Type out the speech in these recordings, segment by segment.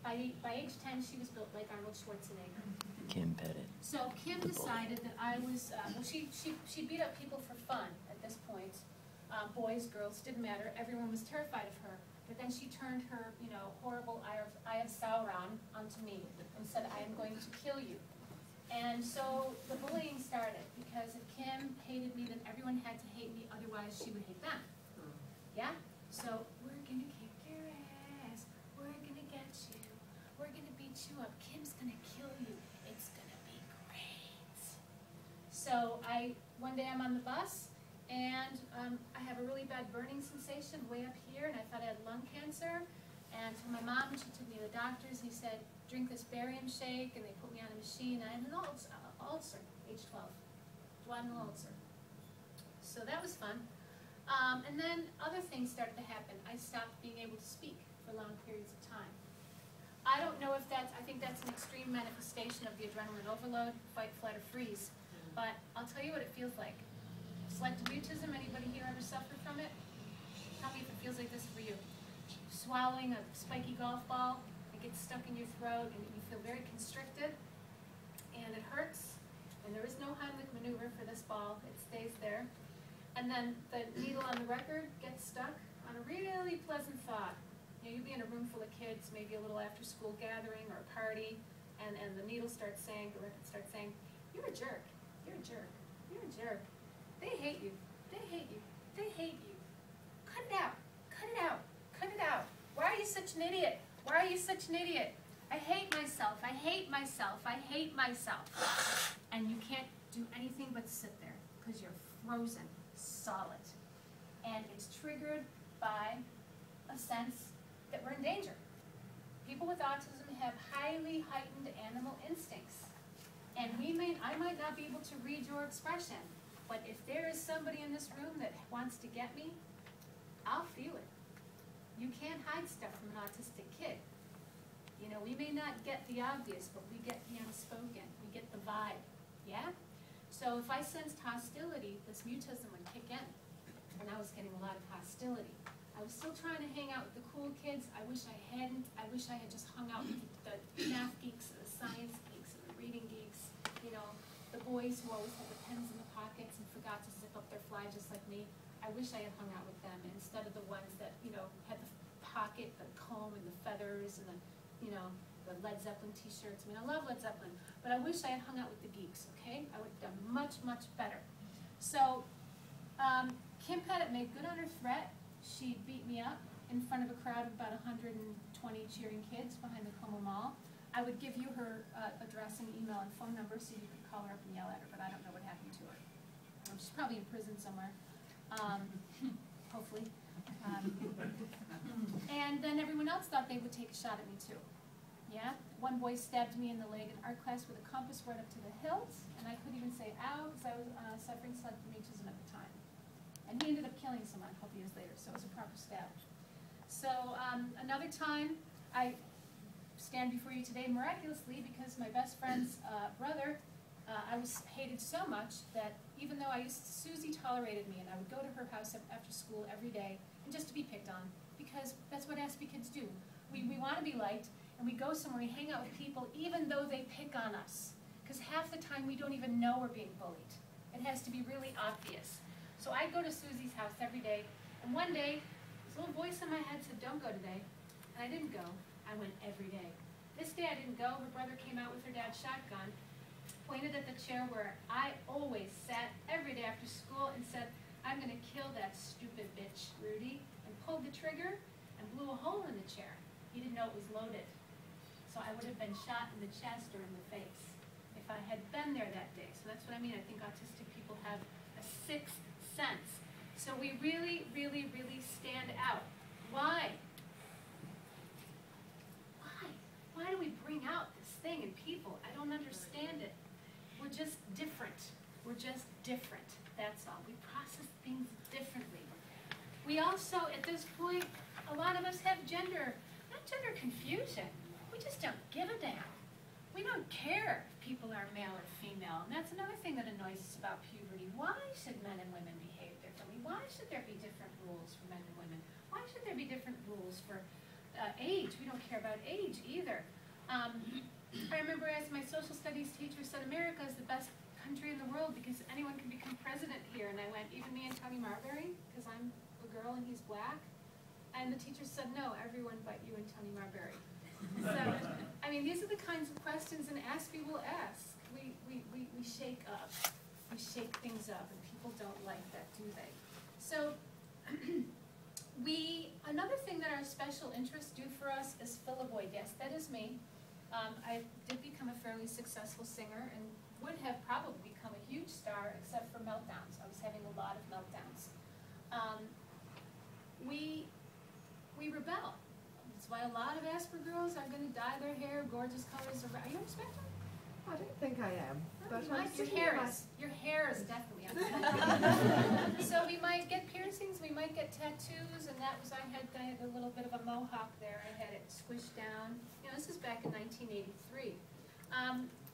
By age 10, she was built like Arnold Schwarzenegger. Kim Pettit. So Kim decided that I was, well, she beat up people for fun at this point. Boys, girls, didn't matter. Everyone was terrified of her. But then she turned her, you know, horrible eye of Sauron onto me and said, I am going to kill you. And so the bullying started, because if Kim hated me, then everyone had to hate me, otherwise she would hate them. Yeah? So, we're gonna kick your ass, we're gonna get you, we're gonna beat you up, Kim's gonna kill you, it's gonna be great. So one day I'm on the bus, and I have a really bad burning sensation way up here, and I thought I had lung cancer. And so my mom, she took me to the doctors, he said, drink this barium shake, and they put me on a machine. I had an ulcer, age 12, duodenal ulcer. So that was fun. And then other things started to happen. I stopped being able to speak for long periods of time. I don't know if that's, I think that's an extreme manifestation of the adrenaline overload, fight, flight, or freeze. But I'll tell you what it feels like. Selective mutism, anybody here ever suffer from it? Tell me if it feels like this for you. Swallowing a spiky golf ball, it gets stuck in your throat and you feel very constricted and it hurts, and there is no Heimlich maneuver for this ball, it stays there. And then the needle on the record gets stuck on a really pleasant thought. You know, you'll be in a room full of kids, maybe a little after school gathering or a party, and the needle starts saying, the record starts saying, you're a jerk, you're a jerk, you're a jerk. They hate you, they hate you, they hate you. Cut it out, cut it out. Cut it out. Why are you such an idiot? Why are you such an idiot? I hate myself. I hate myself. I hate myself. And you can't do anything but sit there because you're frozen solid. And it's triggered by a sense that we're in danger. People with autism have highly heightened animal instincts. And I might not be able to read your expression, but if there is somebody in this room that wants to get me, I'll feel it. You can't hide stuff from an autistic kid. You know, we may not get the obvious, but we get the unspoken. We get the vibe, yeah? So if I sensed hostility, this mutism would kick in, and I was getting a lot of hostility. I was still trying to hang out with the cool kids. I wish I hadn't. I wish I had just hung out with the math geeks, and the science geeks, and the reading geeks. You know, the boys who always had the pens in the pockets and forgot to zip up their fly just like me. I wish I had hung out with them instead of the ones that, you know, had the pocket, the comb, and the feathers, and the, you know, the Led Zeppelin t-shirts. I mean, I love Led Zeppelin, but I wish I had hung out with the geeks, okay? I would have done much, much better. So, Kim Pettit made good on her threat. She beat me up in front of a crowd of about 120 cheering kids behind the Como Mall. I would give you her address and email and phone number so you could call her up and yell at her, but I don't know what happened to her. She's probably in prison somewhere. Hopefully. And then everyone else thought they would take a shot at me too. Yeah? One boy stabbed me in the leg in art class with a compass right up to the hilt, and I couldn't even say ow because I was suffering selective mutism at the time. And he ended up killing someone a couple years later, so it was a proper stab. So another time, I stand before you today miraculously because my best friend's brother, I was hated so much that even though Susie tolerated me, and I would go to her house after school every day, and just to be picked on, because that's what Aspie kids do. We want to be liked, and we go somewhere, we hang out with people, even though they pick on us. Because half the time we don't even know we're being bullied. It has to be really obvious. So I go to Susie's house every day, and one day, this little voice in my head said, don't go today. And I didn't go. I went every day. This day I didn't go. Her brother came out with her dad's shotgun, pointed at the chair where I always sat every day after school and said, I'm going to kill that stupid bitch, Rudy, and pulled the trigger and blew a hole in the chair. He didn't know it was loaded. So I would have been shot in the chest or in the face if I had been there that day. So that's what I mean. I think autistic people have a sixth sense. So we really, really, really stand out. Why? Why? Why do we bring out this thing in people? I don't understand it. We're just different. We're just different. That's all. We process things differently. We also, at this point, a lot of us have not gender confusion. We just don't give a damn. We don't care if people are male or female. And that's another thing that annoys us about puberty. Why should men and women behave differently? Why should there be different rules for men and women? Why should there be different rules for age. We don't care about age either. I remember as my social studies teacher said, America is the best country in the world because anyone can become president here. And I went, even me and Tony Marbury, because I'm a girl and he's black. And the teacher said, no, everyone but you and Tony Marbury. So, I mean, these are the kinds of questions an Aspie will ask. We shake up. We shake things up, and people don't like that, do they? So, another thing that our special interests do for us is fill a void. Yes, that is me. I did become a fairly successful singer and would have probably become a huge star except for meltdowns. I was having a lot of meltdowns. We rebel. That's why a lot of Asper girls are going to dye their hair gorgeous colors. Are you on the spectrum? I don't think I am. But your hair is definitely on the spectrum. So we might get piercings, we might get tattoos, and that was, I had a little bit of a mohawk there. I had it squished down. You know, this is back in 1983.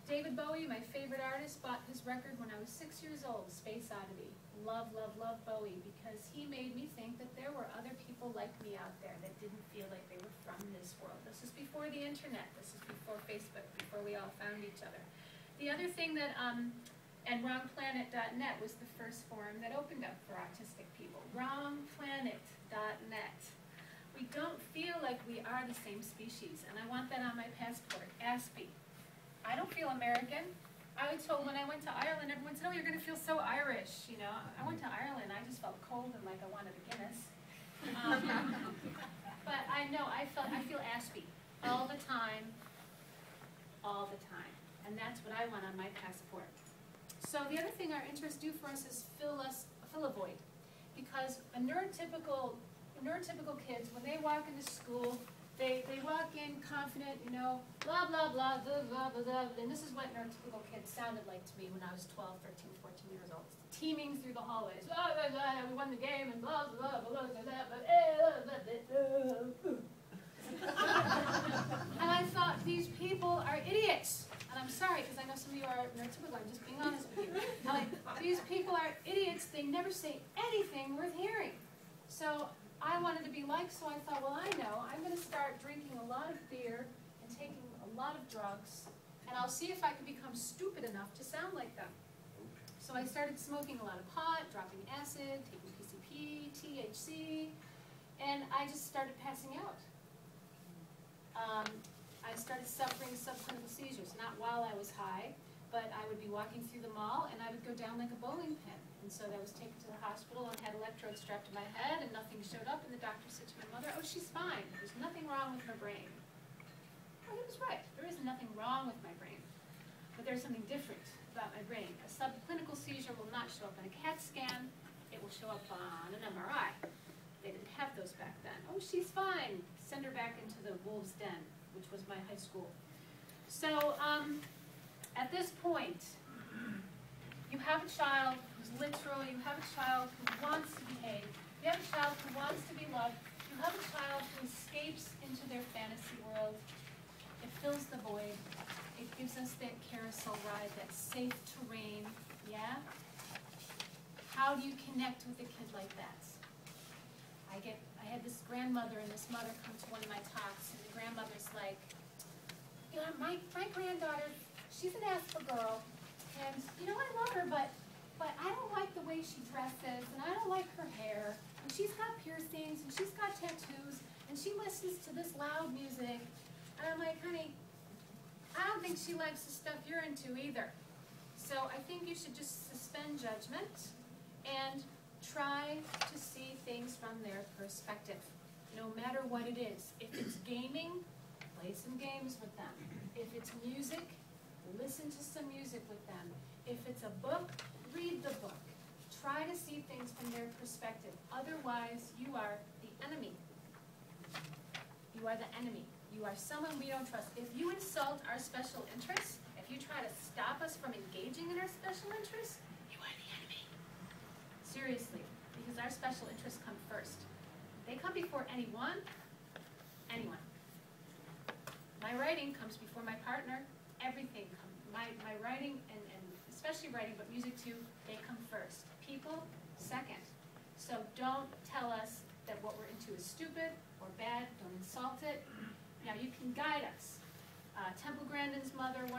David Bowie, my favorite artist, bought his record when I was 6 years old, Space Oddity. Love, love, love Bowie, because he made me think that there were other people like me out there that didn't feel like they were from this world. This is before the internet. This is before Facebook, before we all found each other. The other thing that, and wrongplanet.net was the first forum that opened up for autistic people. Wrongplanet.net. We don't feel like we are the same species, and I want that on my passport. Aspie. I don't feel American. I was told when I went to Ireland, everyone said, oh, you're going to feel so Irish, you know. I went to Ireland, I just felt cold and like I wanted a Guinness. But I know, I feel Aspie all the time, and that's what I want on my passport. So the other thing our interests do for us is fill a void, because a neurotypical kids, when they walk into school, they walk in confident, you know, blah, blah, blah, blah, blah, blah, blah, and this is what neurotypical kids sounded like to me when I was 12, 13, 14 years old. Teeming through the hallways, blah, blah, blah, we won the game, and blah, blah, blah, blah, blah, blah, blah, blah. And I thought, these people are idiots. And I'm sorry, because I know some of you are neurotypical, I'm just being honest with you. Like, these people are idiots, they never say anything worth hearing. So I wanted to be like, so I thought, well, I know, I'm going to start drinking a lot of beer and taking a lot of drugs, and I'll see if I can become stupid enough to sound like them. So I started smoking a lot of pot, dropping acid, taking PCP, THC, and I just started passing out. I started suffering subclinical seizures, not while I was high, but I would be walking through the mall and I would go down like a bowling pin. And so I was taken to the hospital and had electrodes strapped to my head and nothing showed up, and the doctor said to my mother, oh, she's fine. There's nothing wrong with her brain. Well, he was right. There is nothing wrong with my brain. But there's something different about my brain. A subclinical seizure will not show up on a CAT scan. It will show up on an MRI. They didn't have those back then. Oh, she's fine. Send her back into the wolf's den, which was my high school. So at this point, you have a child who's literal, you have a child who wants to behave, you have a child who wants to be loved, you have a child who escapes into their fantasy world. It fills the void. It gives us that carousel ride, that safe terrain, yeah? How do you connect with a kid like that? I had this grandmother and this mother come to one of my talks, and the grandmother's like, you know, my granddaughter, she's an Asper girl, and you know, I love her, but I don't like the way she dresses, and I don't like her hair, and she's got piercings, and she's got tattoos, and she listens to this loud music, and I'm like, honey, I don't think she likes the stuff you're into either. So I think you should just suspend judgment and try to see things from their perspective, no matter what it is. If it's gaming, play some games with them. If it's music, listen to some music with them. If it's a book, read the book. Try to see things from their perspective. Otherwise, you are the enemy. You are the enemy. You are someone we don't trust. If you insult our special interests, if you try to stop us from engaging in our special interests, you are the enemy. Seriously, because our special interests come first. They come before anyone. My writing comes before my partner. Everything comes. My writing, and especially writing, but music too, they come first. People, second. So don't tell us that what we're into is stupid or bad, don't insult it. Now you can guide us. Temple Grandin's mother, wonderful.